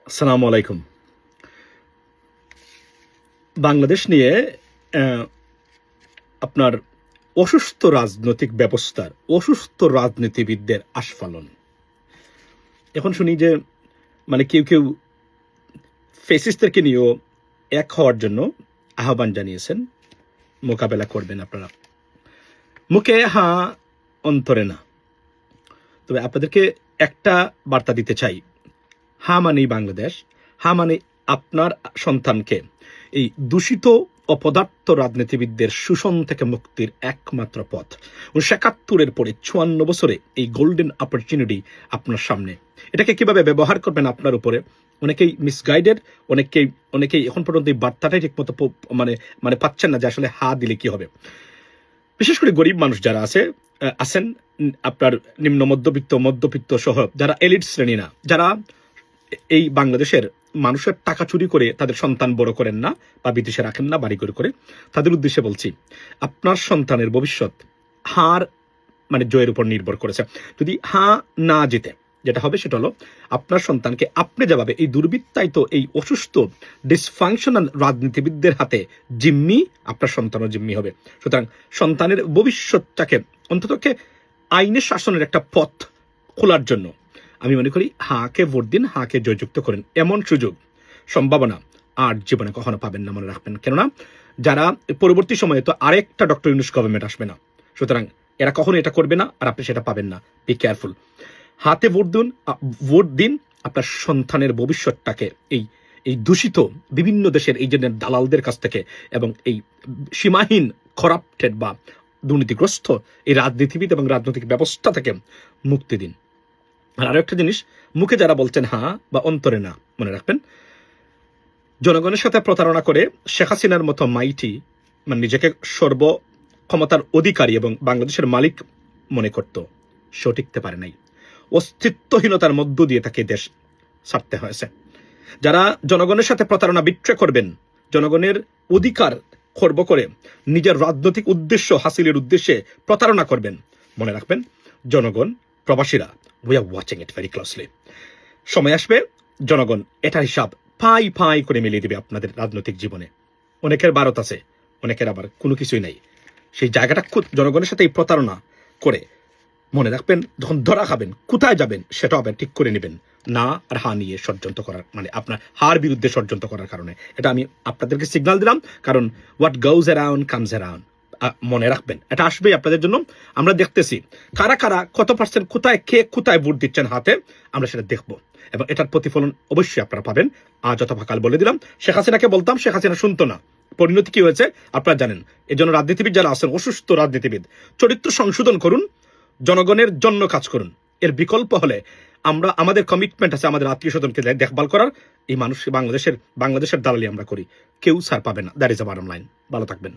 আসসালামু আলাইকুম। বাংলাদেশ নিয়ে আপনার অসুস্থ রাজনৈতিক ব্যবস্থার, অসুস্থ রাজনীতিবিদদের আস্ফালন। এখন শুনি যে কেউ ফ্যাসিস্টদেরকে নিয়েও এক হওয়ার জন্য আহ্বান জানিয়েছেন, মোকাবেলা করবেন আপনারা। মুখে হ্যাঁ, অন্তরে না। তবে আপনাদেরকে একটা বার্তা দিতে চাই, হ্যাঁ মানেই বাংলাদেশ, হ্যাঁ মানে আপনার সন্তানকে এই দূষিত অপদার্থ রাজনীতিবিদদের শোষণ থেকে মুক্তির একমাত্র পথ। 1971 পরে 54 বছরে এই গোল্ডেন অপরচুনিটি আপনার সামনে। এটাকে কিভাবে ব্যবহার করবেন আপনার উপরে। অনেকেই মিসগাইডেড, অনেকেই এখন পর্যন্ত এই বার্তাটাই ঠিকমতো পাচ্ছেন না যে আসলে হা দিলে কি হবে। বিশেষ করে গরিব মানুষ যারা আছেন আপনার নিম্ন মধ্যবিত্ত সহ যারা এলিট শ্রেণী না, যারা এই বাংলাদেশের মানুষের টাকা চুরি করে তাদের সন্তান বড় করেন না বা বিদেশে রাখেন না বাড়ি করে, তাদের উদ্দেশ্যে বলছি, আপনার সন্তানের ভবিষ্যৎ হার জয়ের উপর নির্ভর করেছে। যদি না জিতে, যেটা হবে সেটা হলো আপনার সন্তানকে আপনি যেভাবে এই দুর্বৃত্তায়িত, এই অসুস্থ ডিসফাংশনাল রাজনীতিবিদদের হাতে জিম্মি, আপনার সন্তানও জিম্মি হবে। সুতরাং সন্তানের ভবিষ্যৎটাকে অন্ততকে আইনের শাসনের একটা পথ খোলার জন্য আমি মনে করি হাকে ভোট দিন, হাকে জয়যুক্ত করেন। এমন সুযোগ, সম্ভাবনা আর জীবনে কখনো পাবেন না, মনে রাখবেন। কেননা যারা পরবর্তী সময়ে তো আরেকটা ডক্টর ইউনূস গভর্নমেন্ট আসবে না, সুতরাং এরা কখনো এটা করবে না, আর আপনি সেটা পাবেন না। Be careful. হাতে ভোট দিন আপনার সন্তানের ভবিষ্যৎটাকে এই দূষিত বিভিন্ন দেশের এই জন্য দালালদের কাছ থেকে এবং এই সীমাহীন করাপ্টেড বা দুর্নীতিগ্রস্ত এই রাজনীতিবিদ এবং রাজনৈতিক ব্যবস্থা থেকে মুক্তি দিন। আর আরো একটা জিনিস, মুখে যারা বলছেন হ্যাঁ বা অন্তরে না, মনে জনগণের সাথে প্রতারণা করে শেখ হাসিনার মতো মাইটি নিজেকে সর্ব ক্ষমতার অধিকারী এবং বাংলাদেশের মালিক মনে করত, সে টিকতে পারে নাই। অস্তিত্বহীনতার মধ্য দিয়ে তাকে দেশ ছাড়তে হয়েছে। যারা জনগণের সাথে প্রতারণা বিট্রে করবেন, জনগণের অধিকার খর্ব করে নিজের রাজনৈতিক উদ্দেশ্য হাসিলের উদ্দেশ্যে প্রতারণা করবেন, মনে রাখবেন জনগণ, প্রবাসীরা, we are watching it very closely. সময় আসবে জনগণ এটার হিসাব ফাই করে মিলিয়ে দিবে আপনাদের রাজনৈতিক জীবনে। অনেকের ভারত আছে, অনেকের আবার কোনো কিছুই নাই। সেই জায়গাটা জনগণের সাথে এই প্রতারণা করে, মনে রাখবেন যখন ধরা খাবেন কোথায় যাবেন সেটা হবে ঠিক করে নেবেন। না আর হা নিয়ে ষড়যন্ত্র করার আপনার হার বিরুদ্ধে ষড়যন্ত্র করার কারণে এটা আমি আপনাদেরকে সিগন্যাল দিলাম। কারণ what goes around comes around, মনে রাখবেন এটা আসবেই আপনাদের জন্য। আমরা দেখতেছি কারা কত পার্সেন্ট কোথায় ভোট দিচ্ছেন হাতে, আমরা সেটা দেখবো এবং এটার প্রতিফলন অবশ্যই আপনারা পাবেন। আজ অথবা কাল বলে দিলাম। শেখ হাসিনাকে বলতাম, শেখ হাসিনা শুনতো না। পরিণতি কি হয়েছে আপনারা জানেন। এই জন্য রাজনীতিবিদ যারা আছেন, অসুস্থ রাজনীতিবিদ, চরিত্র সংশোধন করুন, জনগণের জন্য কাজ করুন। এর বিকল্প হলে আমাদের কমিটমেন্ট আছে আমাদের আত্মীয় স্বজনকে দেখভাল করার। এই বাংলাদেশের দালালি আমরা করি, কেউ ছাড় পাবে না। That is a bottom line. ভালো থাকবেন।